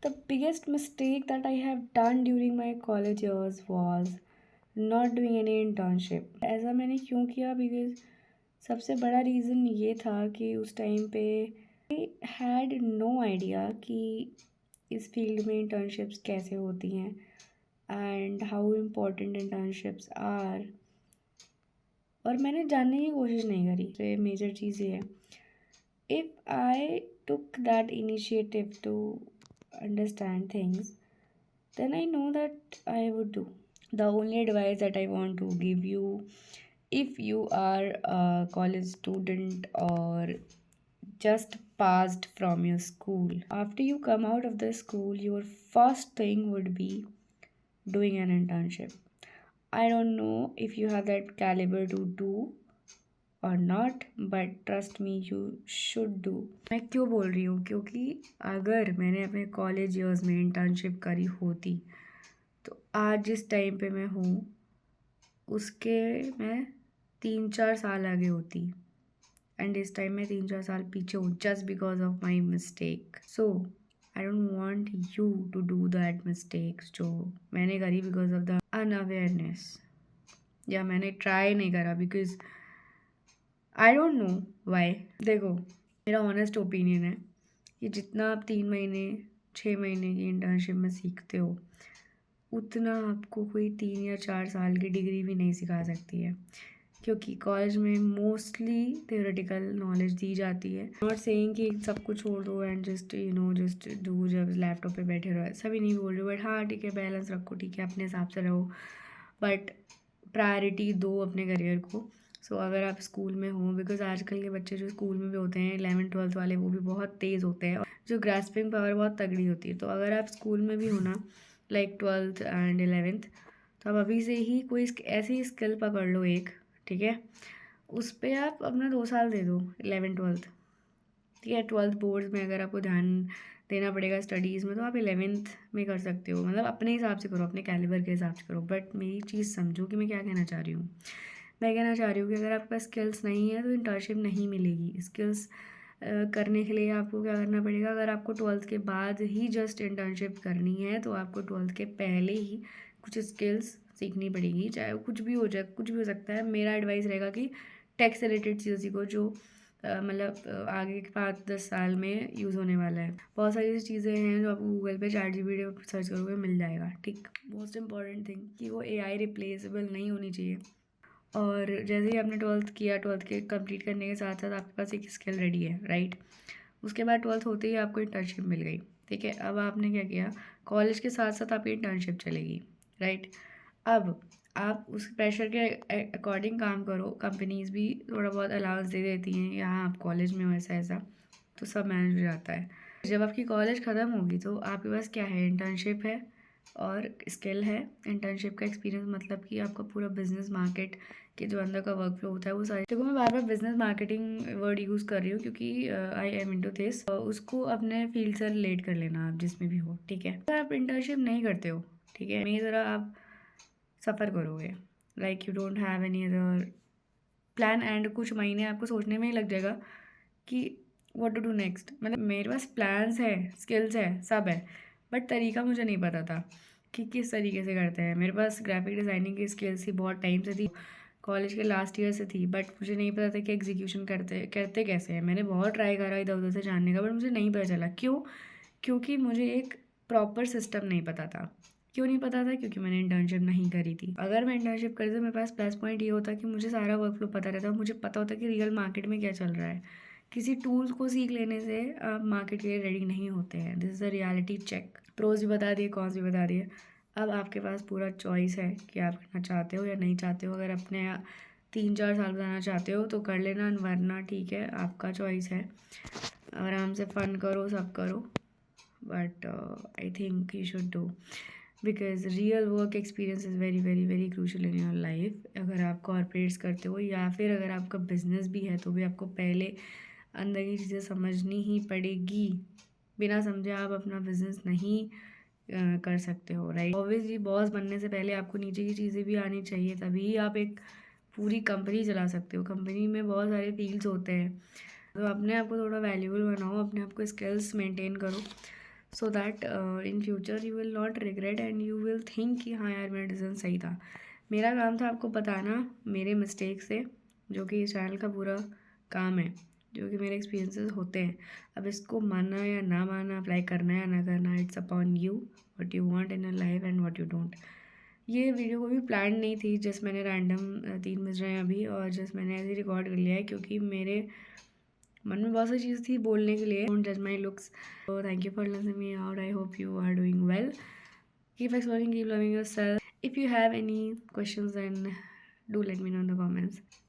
The biggest mistake that I have done during my college years was not doing any internship. ऐसा मैंने क्यों किया? Because सबसे बड़ा रीज़न ये था कि उस टाइम पे आई हैड नो आइडिया कि इस फील्ड में इंटर्नशिप्स कैसे होती हैं and how important internships are, और मैंने जानने की कोशिश नहीं करी। तो मेजर चीज़ ये है, if I took that initiative to understand things, then I know that I would do. The only advice that I want to give you, if you are a college student or just passed from your school, after you come out of the school, your first thing would be doing an internship. I don't know if you have that caliber to do और not, but trust me you should do. मैं क्यों बोल रही हूँ? क्योंकि अगर मैंने अपने कॉलेज ईयर्स में इंटर्नशिप करी होती तो आज जिस टाइम पे मैं हूँ उसके मैं 3-4 साल आगे होती, एंड इस टाइम मैं 3-4 साल पीछे हूँ just because of my mistake. So I don't want you to do that mistakes जो मैंने करी बिकॉज ऑफ द अनअवेयरनेस, या मैंने ट्राई नहीं करा because I don't know why. देखो, मेरा ऑनेस्ट ओपिनियन है कि जितना आप 3 महीने 6 महीने की इंटर्नशिप में सीखते हो उतना आपको कोई 3 या 4 साल की डिग्री भी नहीं सिखा सकती है, क्योंकि कॉलेज में मोस्टली थ्योरेटिकल नॉलेज दी जाती है। नॉट सेइंग कि सब कुछ छोड़ दो एंड जस्ट जस्ट डू, जब लैपटॉप पे बैठे रहो, ऐसा भी नहीं बोल रही, बट हाँ ठीक है, बैलेंस रखो, ठीक है, अपने हिसाब से रहो, बट प्रायोरिटी दो अपने करियर को। सो अगर आप स्कूल में हो, बिकॉज आजकल के बच्चे जो स्कूल में भी होते हैं 11th-12th वाले, वो भी बहुत तेज़ होते हैं, जो ग्रास्पिंग पावर बहुत तगड़ी होती है। तो अगर आप स्कूल में भी हो ना, लाइक 12th एंड 11th, तो आप अभी से ही कोई ऐसी स्किल पकड़ लो एक, ठीक है, उस पर आप अपना 2 साल दे दो 11th-12th, ठीक है। 12th बोर्ड्स में अगर आपको ध्यान देना पड़ेगा स्टडीज़ में, तो आप 11th में कर सकते हो, मतलब अपने हिसाब से करो, अपने कैलिबर के हिसाब से करो। बट मेरी चीज़ समझो कि मैं क्या कहना चाह रही हूँ। मैं कहना चाह रही हूँ कि अगर आपके पास स्किल्स नहीं है तो इंटर्नशिप नहीं मिलेगी। स्किल्स करने के लिए आपको क्या करना पड़ेगा? अगर आपको 12th के बाद ही जस्ट इंटर्नशिप करनी है तो आपको 12th के पहले ही कुछ स्किल्स सीखनी पड़ेगी, चाहे वो कुछ भी हो जाए, कुछ भी हो सकता है। मेरा एडवाइस रहेगा कि टेक से रिलेटेड चीज़ें सीखो जो मतलब आगे के 5-10 साल में यूज़ होने वाला है। बहुत सारी ऐसी चीज़ें हैं जो आपको गूगल पे ChatGPT पे सर्च करोगे मिल जाएगा, ठीक। मोस्ट इंपॉर्टेंट थिंग कि वो AI रिप्लेसेबल नहीं होनी चाहिए। और जैसे ही आपने 12th किया, 12th के कंप्लीट करने के साथ साथ आपके पास एक स्किल रेडी है, राइट। उसके बाद 12th होते ही आपको इंटर्नशिप मिल गई, ठीक है। अब आपने क्या किया? कॉलेज के साथ साथ आपकी इंटर्नशिप चलेगी, राइट। अब आप उस प्रेशर के अकॉर्डिंग काम करो। कंपनीज़ भी थोड़ा बहुत अलाउंस दे देती हैं, यहाँ आप कॉलेज में हो ऐसा ऐसा, तो सब मैनेज हो जाता है। जब आपकी कॉलेज ख़त्म होगी तो आपके पास क्या है? इंटर्नशिप है और स्किल है। इंटर्नशिप का एक्सपीरियंस मतलब कि आपका पूरा बिजनेस मार्केट के जो अंदर का वर्क फ्लो होता है वो सारी, देखो मैं बार बार बिजनेस मार्केटिंग वर्ड यूज़ कर रही हूँ क्योंकि आई एम इनटू दिस, उसको अपने फील्ड से रिलेट कर लेना आप जिसमें भी हो, ठीक है। अगर आप इंटर्नशिप नहीं करते हो, ठीक है, मेरी तरह आप सफ़र करोगे, like you don't have any other plan, and कुछ महीने आपको सोचने में ही लग जाएगा कि व्हाट टू डू नेक्स्ट। मतलब मेरे पास प्लान्स है, स्किल्स है, सब है, बट तरीका मुझे नहीं पता था कि किस तरीके से करते हैं। मेरे पास ग्राफिक डिज़ाइनिंग की स्किल्स थी, बहुत टाइम से थी, कॉलेज के लास्ट ईयर से थी, बट मुझे नहीं पता था कि एग्जीक्यूशन करते करते कैसे हैं। मैंने बहुत ट्राई करा इधर उधर से जानने का, बट मुझे नहीं पता चला। क्यों? क्योंकि मुझे एक प्रॉपर सिस्टम नहीं पता था। क्यों नहीं पता था? क्योंकि मैंने इंटर्नशिप नहीं करी थी। अगर मैं इंटर्नशिप करती तो मेरे पास प्लस पॉइंट ये होता कि मुझे सारा वर्क फ्लो पता रहता, मुझे पता होता कि रियल मार्केट में क्या चल रहा है। किसी टूल्स को सीख लेने से आप मार्केट के लिए रेडी नहीं होते हैं। This is a reality check. Pros भी बता दिए, कॉन्स भी बता दिए। अब आपके पास पूरा चॉइस है कि आप करना चाहते हो या नहीं चाहते हो। अगर अपने 3-4 साल बताना चाहते हो तो कर लेना, वरना ठीक है, आपका चॉइस है। आराम से फ़न करो, सब करो, but I think you should do, because real work experience is very very very crucial in your life. अगर आप कॉर्पोरेट्स करते हो या फिर अगर आपका बिजनेस भी है तो भी आपको पहले अंदर की चीज़ें समझनी ही पड़ेगी। बिना समझे आप अपना बिजनेस नहीं कर सकते हो, राइट। ऑब्वियसली बॉस बनने से पहले आपको नीचे की चीज़ें भी आनी चाहिए, तभी आप एक पूरी कंपनी चला सकते हो। कंपनी में बहुत सारे फील्ड्स होते हैं, तो अपने आप को थोड़ा वैल्यूबल बनाओ, अपने आप को स्किल्स मेंटेन करो, so that in future you will not regret and you will think कि हाँ यार मेरा डिसीजन सही था। मेरा काम था आपको बताना मेरे मिस्टेक से, जो कि इस चैनल का पूरा काम है, जो कि मेरे एक्सपीरियंसेस होते हैं। अब इसको मानना या ना मानना, अप्लाई करना या ना करना, it's upon you, what you want in your life and what you don't. ये वीडियो कोई भी प्लान नहीं थी, जस्ट मैंने रैंडम 3 बज रहे हैं अभी और जस्ट मैंने ऐसे ही रिकॉर्ड कर लिया है क्योंकि मेरे मन में बहुत सी चीज़ थी बोलने के लिए। डोंट जज my looks. So thank you for listening me out. I hope you are doing well. Keep exploring, keep loving yourself. If you have any questions, then do let me know in the comments.